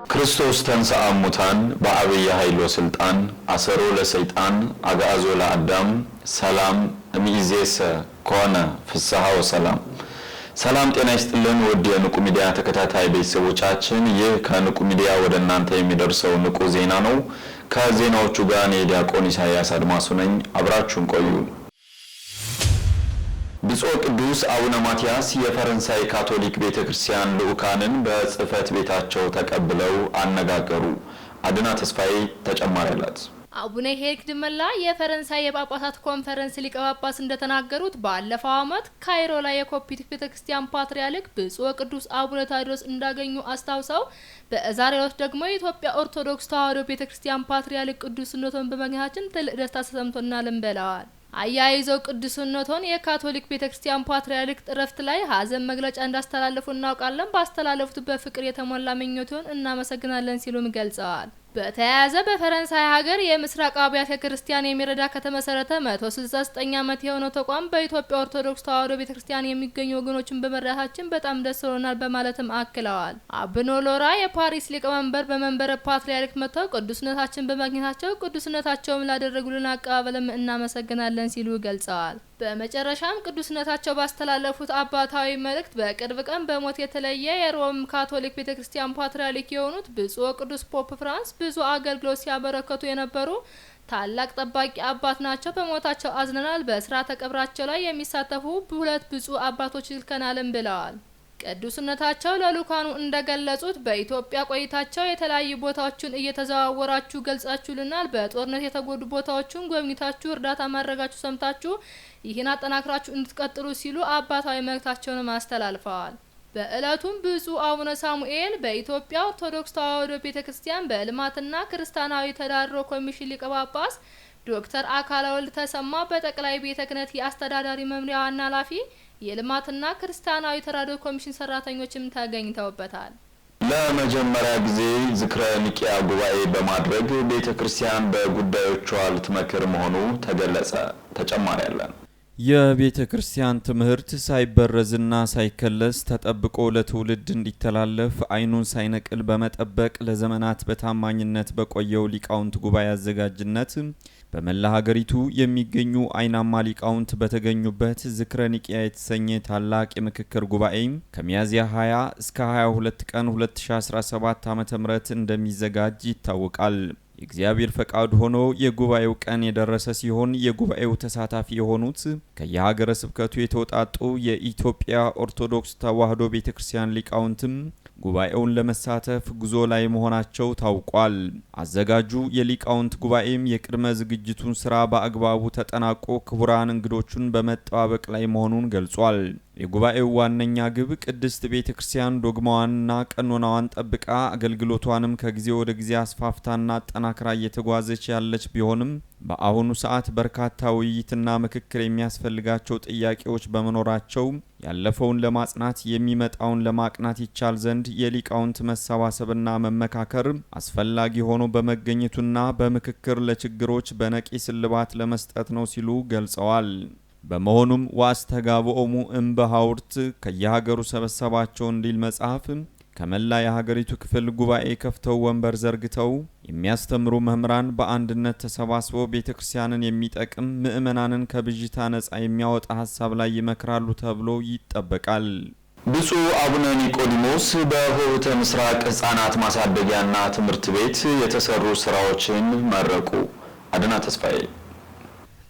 ክርስቶስ ተንሥአ እሙታን በአብይ ኃይል ወስልጣን አሰሮ ለሰይጣን አግዓዞ ለአዳም ሰላም እምይእዜሰ ኮነ ፍስሐ ወሰላም። ሰላም ጤና ይስጥልን ውድ የንቁ ሚዲያ ተከታታይ ቤተሰቦቻችን፣ ይህ ከንቁ ሚዲያ ወደ እናንተ የሚደርሰው ንቁ ዜና ነው። ከዜናዎቹ ጋር እኔ ዲያቆን ኢሳያስ አድማሱ ነኝ። አብራችሁን ቆዩ። ብፁዕ ቅዱስ አቡነ ማትያስ የፈረንሳይ ካቶሊክ ቤተክርስቲያን ልኡካንን በጽሕፈት ቤታቸው ተቀብለው አነጋገሩ። አድና ተስፋዬ ተጨማሪ አላት። አቡነ ሄርክ ድመላ የፈረንሳይ የጳጳሳት ኮንፈረንስ ሊቀ ጳጳስ እንደተናገሩት ባለፈው ዓመት ካይሮ ላይ የኮፕቲክ ቤተክርስቲያን ፓትርያርክ ብፁዕ ቅዱስ አቡነ ታዲዮስ እንዳገኙ አስታውሰው በዛሬው ዕለት ደግሞ የኢትዮጵያ ኦርቶዶክስ ተዋሕዶ ቤተክርስቲያን ፓትርያርክ ቅዱስነቱን በማግኘታችን ትልቅ ደስታ ተሰምቶናል ብለዋል። አያይዘው ቅዱስነቱን የካቶሊክ ቤተክርስቲያን ፓትርያርክ ዕረፍት ላይ ሀዘን መግለጫ እንዳስተላለፉ እናውቃለን። ባስተላለፉት በፍቅር የተሞላ ምኞቱን እናመሰግናለን ሲሉም ገልጸዋል። በተያያዘ በፈረንሳይ ሀገር የምስራቅ አብያተ ክርስቲያን የሚረዳ ከተመሰረተ 169 ዓመት የሆነው ተቋም በኢትዮጵያ ኦርቶዶክስ ተዋሕዶ ቤተክርስቲያን የሚገኙ ወገኖችን በመርዳታችን በጣም ደስ ብሎናል በማለትም አክለዋል። አቡነ ሎራ የፓሪስ ሊቀመንበር በመንበረ ፓትርያርክ መጥተው ቅዱስነታችን በማግኘታቸው ቅዱስነታቸውም ላደረጉልን አቀባበልም እናመሰግናለን ሲሉ ገልጸዋል። በመጨረሻም ቅዱስነታቸው ባስተላለፉት አባታዊ መልእክት በቅርብ ቀን በሞት የተለየ የሮም ካቶሊክ ቤተክርስቲያን ፓትርያርክ የሆኑት ብፁዕ ቅዱስ ፖፕ ፍራንስ ብዙ አገልግሎት ሲያበረከቱ የነበሩ ታላቅ ጠባቂ አባት ናቸው። በሞታቸው አዝነናል። በስርዓተ ቀብራቸው ላይ የሚሳተፉ ሁለት ብፁዕ አባቶች ልከናልም ብለዋል። ቅዱስነታቸው ለልኡካኑ እንደገለጹት በኢትዮጵያ ቆይታቸው የተለያዩ ቦታዎችን እየተዘዋወራችሁ ገልጻችሁልናል። በጦርነት የተጎዱ ቦታዎችን ጎብኝታችሁ እርዳታ ማድረጋችሁ ሰምታችሁ ይህን አጠናክራችሁ እንድትቀጥሉ ሲሉ አባታዊ መልእክታቸውን አስተላልፈዋል። በእለቱም ብፁዕ አቡነ ሳሙኤል በኢትዮጵያ ኦርቶዶክስ ተዋሕዶ ቤተክርስቲያን በልማትና ክርስቲያናዊ ተዳድሮ ኮሚሽን ሊቀ ጳጳስ ዶክተር አካለ ወልድ ተሰማ በጠቅላይ ቤተ ክህነት የአስተዳዳሪ መምሪያ ዋና ኃላፊ የልማትና ክርስቲያናዊ ተራድኦ ኮሚሽን ሰራተኞችም ተገኝተውበታል። ለመጀመሪያ ጊዜ ዝክረ ኒቂያ ጉባኤ በማድረግ ቤተክርስቲያን በጉዳዮቿ ልትመክር መሆኑ ተገለጸ። ተጨማሪ ያለን የቤተ ክርስቲያን ትምህርት ሳይበረዝና ሳይከለስ ተጠብቆ ለትውልድ እንዲተላለፍ አይኑን ሳይነቅል በመጠበቅ ለዘመናት በታማኝነት በቆየው ሊቃውንት ጉባኤ አዘጋጅነት በመላ ሀገሪቱ የሚገኙ አይናማ ሊቃውንት በተገኙበት ዝክረ ኒቂያ የተሰኘ ታላቅ የምክክር ጉባኤ ከሚያዝያ 20 እስከ 22 ቀን 2017 ዓ.ም እንደሚዘጋጅ ይታወቃል። የእግዚአብሔር ፈቃድ ሆኖ የጉባኤው ቀን የደረሰ ሲሆን የጉባኤው ተሳታፊ የሆኑት ከየሀገረ ስብከቱ የተውጣጡ የኢትዮጵያ ኦርቶዶክስ ተዋሕዶ ቤተክርስቲያን ሊቃውንትም ጉባኤውን ለመሳተፍ ጉዞ ላይ መሆናቸው ታውቋል። አዘጋጁ የሊቃውንት ጉባኤም የቅድመ ዝግጅቱን ስራ በአግባቡ ተጠናቆ ክቡራን እንግዶቹን በመጠባበቅ ላይ መሆኑን ገልጿል። የጉባኤው ዋነኛ ግብ ቅድስት ቤተክርስቲያን ዶግማዋንና ቀኖናዋን ጠብቃ አገልግሎቷንም ከጊዜ ወደ ጊዜ አስፋፍታና አጠናክራ እየተጓዘች ያለች ቢሆንም በአሁኑ ሰዓት በርካታ ውይይትና ምክክር የሚያስፈልጋቸው ጥያቄዎች በመኖራቸው ያለፈውን ለማጽናት የሚመጣውን ለማቅናት ይቻል ዘንድ የሊቃውንት መሰባሰብና መመካከር አስፈላጊ ሆኖ በመገኘቱና በምክክር ለችግሮች በነቂስ እልባት ለመስጠት ነው ሲሉ ገልጸዋል። በመሆኑም ዋስተጋብኦሙ እምበሐውርት ከየሀገሩ ሰበሰባቸው እንዲል መጽሐፍ ከመላ የሀገሪቱ ክፍል ጉባኤ ከፍተው ወንበር ዘርግተው የሚያስተምሩ መምህራን በአንድነት ተሰባስበው ቤተክርስቲያንን የሚጠቅም ምእመናንን ከብዥታ ነጻ የሚያወጣ ሐሳብ ላይ ይመክራሉ ተብሎ ይጠበቃል። ብፁዕ አቡነ ኒቆዲሞስ በሆህተ ምስራቅ ሕፃናት ማሳደጊያና ትምህርት ቤት የተሰሩ ስራዎችን መረቁ። አድና ተስፋዬ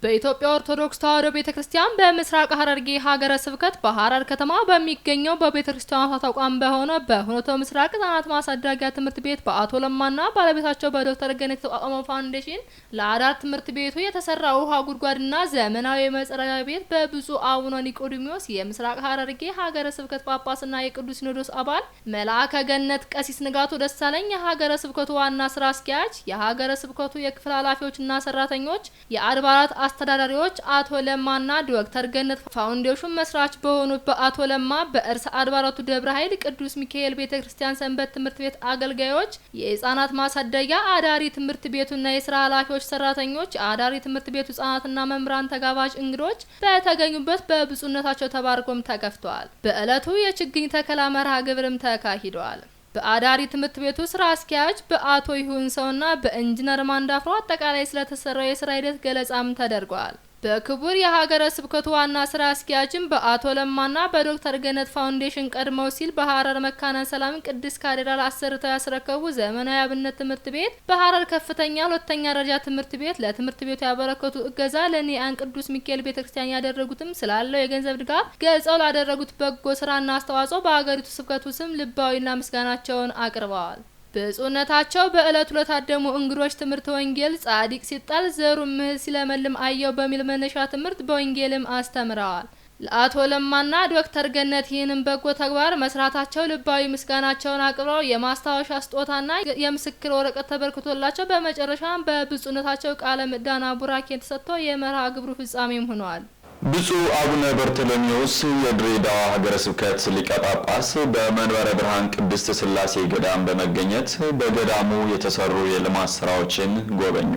በኢትዮጵያ ኦርቶዶክስ ተዋሕዶ ቤተክርስቲያን በምስራቅ ሐረርጌ ሀገረ ስብከት በሐረር ከተማ በሚገኘው በቤተክርስቲያኗ ተቋም በሆነ በሆህተ ምስራቅ ሕፃናት ማሳደጊያ ትምህርት ቤት በአቶ ለማና ባለቤታቸው በዶክተር ገነት የተቋቋመው ፋውንዴሽን ለአዳር ትምህርት ቤቱ የተሰራ ውሃ ጉድጓድና ዘመናዊ መጸዳጃ ቤት በብፁዕ አቡነ ኒቆዲሞስ የምስራቅ ሐረርጌ ሀገረ ስብከት ጳጳስና የቅዱስ ሲኖዶስ አባል መልአከ ገነት ቀሲስ ንጋቱ ደሳለኝ የሀገረ ስብከቱ ዋና ስራ አስኪያጅ፣ የሀገረ ስብከቱ የክፍል ኃላፊዎችና ሰራተኞች፣ የአድባራት አስተዳዳሪዎች አቶ ለማና ዶክተር ገነት ፋውንዴሽን መስራች በሆኑት በአቶ ለማ በእርስ አድባራቱ ደብረ ኃይል ቅዱስ ሚካኤል ቤተክርስቲያን ሰንበት ትምህርት ቤት አገልጋዮች፣ የህፃናት ማሳደጊያ አዳሪ ትምህርት ቤቱና የስራ ኃላፊዎች፣ ሰራተኞች፣ አዳሪ ትምህርት ቤቱ ህፃናትና መምህራን ተጋባዥ እንግዶች በተገኙበት በብፁዕነታቸው ተባርኮም ተከፍቷል። በእለቱ የችግኝ ተከላ መርሃ ግብርም ተካሂዷል። በአዳሪ ትምህርት ቤቱ ስራ አስኪያጅ በአቶ ይሁን ሰውና በኢንጂነር ማንዳፍሮ አጠቃላይ ስለተሰራው የስራ ሂደት ገለጻም ተደርጓል። በክቡር የሀገረ ስብከቱ ዋና ስራ አስኪያጅም በአቶ ለማና በዶክተር ገነት ፋውንዴሽን ቀድመው ሲል በሐረር መካነ ሰላም ቅድስት ካቴድራል አሰርተው ያስረከቡ ዘመናዊ አብነት ትምህርት ቤት በሐረር ከፍተኛ ሁለተኛ ደረጃ ትምህርት ቤት ለትምህርት ቤቱ ያበረከቱ እገዛ ለኒያን ቅዱስ ሚካኤል ቤተክርስቲያን ያደረጉትም ስላለው የገንዘብ ድጋፍ ገልጸው ላደረጉት በጎ ስራና አስተዋጽኦ በሀገሪቱ ስብከቱ ስም ልባዊና ምስጋናቸውን አቅርበዋል። ብፁዕነታቸው በእለቱ ለታደሙ እንግዶች ትምህርት ወንጌል ጻድቅ ሲጣል ዘሩ ምህል ሲለመልም አየው በሚል መነሻ ትምህርት በወንጌልም አስተምረዋል። ለአቶ ለማና ዶክተር ገነት ይህንን በጎ ተግባር መስራታቸው ልባዊ ምስጋናቸውን አቅርበው የማስታወሻ ስጦታና የምስክር ወረቀት ተበርክቶላቸው በመጨረሻም በብፁዕነታቸው ቃለ ምዕዳና ቡራኬ ተሰጥቶ የመርሃ ግብሩ ፍጻሜም ሆኗል። ብፁዕ አቡነ በርተሎሜዎስ የድሬዳዋ ሀገረ ስብከት ሊቀ ጳጳስ በመንበረ ብርሃን ቅድስት ሥላሴ ገዳም በመገኘት በገዳሙ የተሰሩ የልማት ስራዎችን ጎበኙ።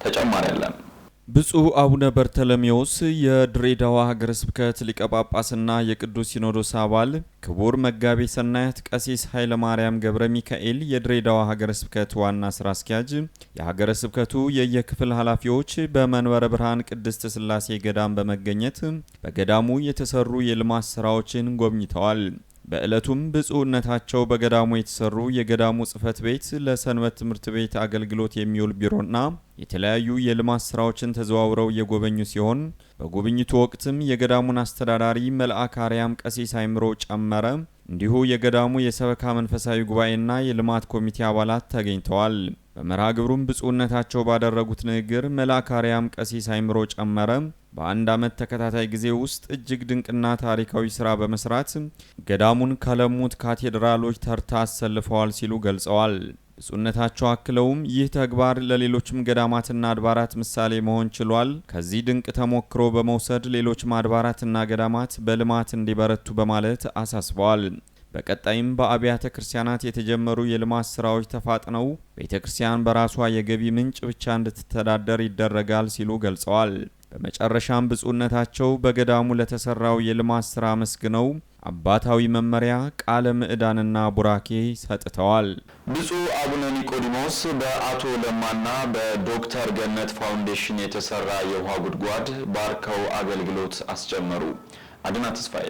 ተጨማሪ ያለን ብፁዕ አቡነ በርተሎሜዎስ የድሬዳዋ ሀገረ ስብከት ሊቀ ጳጳስና የቅዱስ ሲኖዶስ አባል ክቡር መጋቤ ሰናያት ቀሲስ ኃይለ ማርያም ገብረ ሚካኤል የድሬዳዋ ሀገረ ስብከት ዋና ስራ አስኪያጅ፣ የሀገረ ስብከቱ የየክፍል ኃላፊዎች በመንበረ ብርሃን ቅድስት ሥላሴ ገዳም በመገኘት በገዳሙ የተሰሩ የልማት ስራዎችን ጎብኝተዋል። በእለቱም ብፁዕነታቸው በገዳሙ የተሰሩ የገዳሙ ጽሕፈት ቤት፣ ለሰንበት ትምህርት ቤት አገልግሎት የሚውል ቢሮና የተለያዩ የልማት ስራዎችን ተዘዋውረው የጎበኙ ሲሆን በጉብኝቱ ወቅትም የገዳሙን አስተዳዳሪ መልአከ አርያም ቀሲስ አይምሮ ጨመረ እንዲሁ የገዳሙ የሰበካ መንፈሳዊ ጉባኤና የልማት ኮሚቴ አባላት ተገኝተዋል። በመርሃ ግብሩም ብፁዕነታቸው ባደረጉት ንግግር መልአከ አርያም ቀሲስ አይምሮ ጨመረ በአንድ ዓመት ተከታታይ ጊዜ ውስጥ እጅግ ድንቅና ታሪካዊ ስራ በመስራት ገዳሙን ከለሙት ካቴድራሎች ተርታ አሰልፈዋል ሲሉ ገልጸዋል። ብፁዕነታቸው አክለውም ይህ ተግባር ለሌሎችም ገዳማትና አድባራት ምሳሌ መሆን ችሏል። ከዚህ ድንቅ ተሞክሮ በመውሰድ ሌሎችም አድባራትና ገዳማት በልማት እንዲበረቱ በማለት አሳስበዋል። በቀጣይም በአብያተ ክርስቲያናት የተጀመሩ የልማት ስራዎች ተፋጥነው ቤተክርስቲያን በራሷ የገቢ ምንጭ ብቻ እንድትተዳደር ይደረጋል ሲሉ ገልጸዋል። በመጨረሻም ብፁዕነታቸው በገዳሙ ለተሰራው የልማት ስራ መስግነው አባታዊ መመሪያ ቃለ ምዕዳንና ቡራኬ ሰጥተዋል። ብፁዕ አቡነ ኒቆዲሞስ በአቶ ለማና በዶክተር ገነት ፋውንዴሽን የተሰራ የውሃ ጉድጓድ ባርከው አገልግሎት አስጀመሩ። አድና ተስፋዬ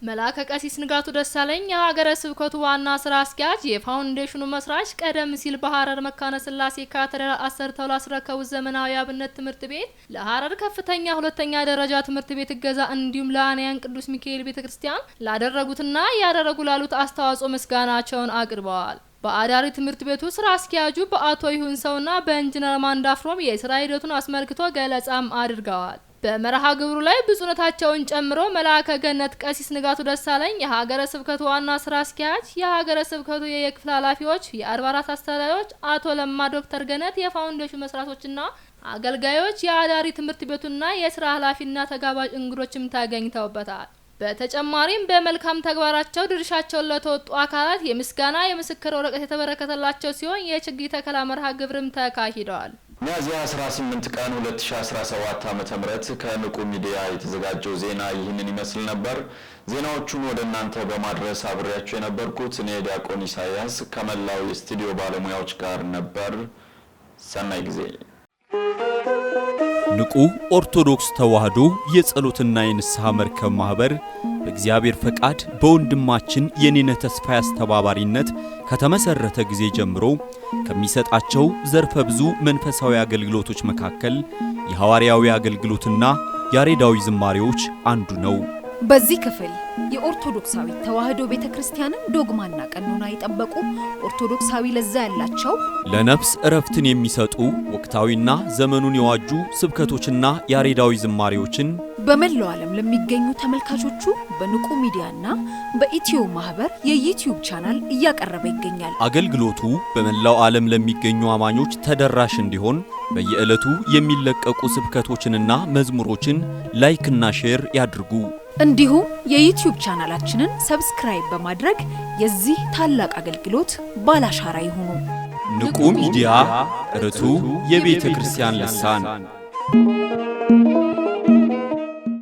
መልአከ ቀሲስ ንጋቱ ደሳለኝ የሀገረ ስብከቱ ዋና ስራ አስኪያጅ የፋውንዴሽኑ መስራች ቀደም ሲል በሐረር መካነ ስላሴ ካቴድራል አሰርተው ላስረከቡት ዘመናዊ አብነት ትምህርት ቤት ለሐረር ከፍተኛ ሁለተኛ ደረጃ ትምህርት ቤት እገዛ እንዲሁም ለኒያን ቅዱስ ሚካኤል ቤተክርስቲያን ላደረጉትና ያደረጉ ላሉት አስተዋጽኦ ምስጋናቸውን አቅርበዋል። በአዳሪ ትምህርት ቤቱ ስራ አስኪያጁ በአቶ ይሁን ሰውና በኢንጂነር ማንዳፍሮም የስራ ሂደቱን አስመልክቶ ገለጻም አድርገዋል። በመርሃ ግብሩ ላይ ብፁዕነታቸውን ጨምሮ መልአከ ገነት ቀሲስ ንጋቱ ደሳለኝ የሀገረ ስብከቱ ዋና ስራ አስኪያጅ፣ የሀገረ ስብከቱ የክፍል ኃላፊዎች፣ የአድባራት አስተዳዳሪዎች፣ አቶ ለማ፣ ዶክተር ገነት፣ የፋውንዴሽኑ መስራቾችና አገልጋዮች፣ የአዳሪ ትምህርት ቤቱና የስራ ኃላፊና ተጋባዥ እንግዶችም ተገኝተውበታል። በተጨማሪም በመልካም ተግባራቸው ድርሻቸውን ለተወጡ አካላት የምስጋና የምስክር ወረቀት የተበረከተላቸው ሲሆን የችግኝ ተከላ መርሃ ግብርም ተካሂደዋል። ሚያዝያ 18 ቀን 2017 ዓ.ም ከንቁ ሚዲያ የተዘጋጀው ዜና ይህንን ይመስል ነበር። ዜናዎቹን ወደ እናንተ በማድረስ አብሬያችሁ የነበርኩት እኔ ዲያቆን ኢሳያስ ከመላው የስቱዲዮ ባለሙያዎች ጋር ነበር። ሰናይ ጊዜ። ንቁ ኦርቶዶክስ ተዋህዶ የጸሎትና የንስሐ መርከብ ማህበር በእግዚአብሔር ፈቃድ በወንድማችን የኔነ ተስፋዬ አስተባባሪነት ከተመሰረተ ጊዜ ጀምሮ ከሚሰጣቸው ዘርፈ ብዙ መንፈሳዊ አገልግሎቶች መካከል የሐዋርያዊ አገልግሎትና ያሬዳዊ ዝማሬዎች አንዱ ነው። በዚህ ክፍል የኦርቶዶክሳዊ ተዋህዶ ቤተክርስቲያንን ዶግማና ቀኖና የጠበቁ ኦርቶዶክሳዊ ለዛ ያላቸው ለነፍስ እረፍትን የሚሰጡ ወቅታዊና ዘመኑን የዋጁ ስብከቶችና ያሬዳዊ ዝማሬዎችን በመላው ዓለም ለሚገኙ ተመልካቾቹ በንቁ ሚዲያና በኢትዮ ማህበር የዩቲዩብ ቻናል እያቀረበ ይገኛል። አገልግሎቱ በመላው ዓለም ለሚገኙ አማኞች ተደራሽ እንዲሆን በየዕለቱ የሚለቀቁ ስብከቶችንና መዝሙሮችን ላይክና ሼር ያድርጉ። እንዲሁም የዩቲዩብ ቻናላችንን ሰብስክራይብ በማድረግ የዚህ ታላቅ አገልግሎት ባላሻራ ይሁኑ። ንቁ ሚዲያ ርቱ የቤተ ክርስቲያን ልሳን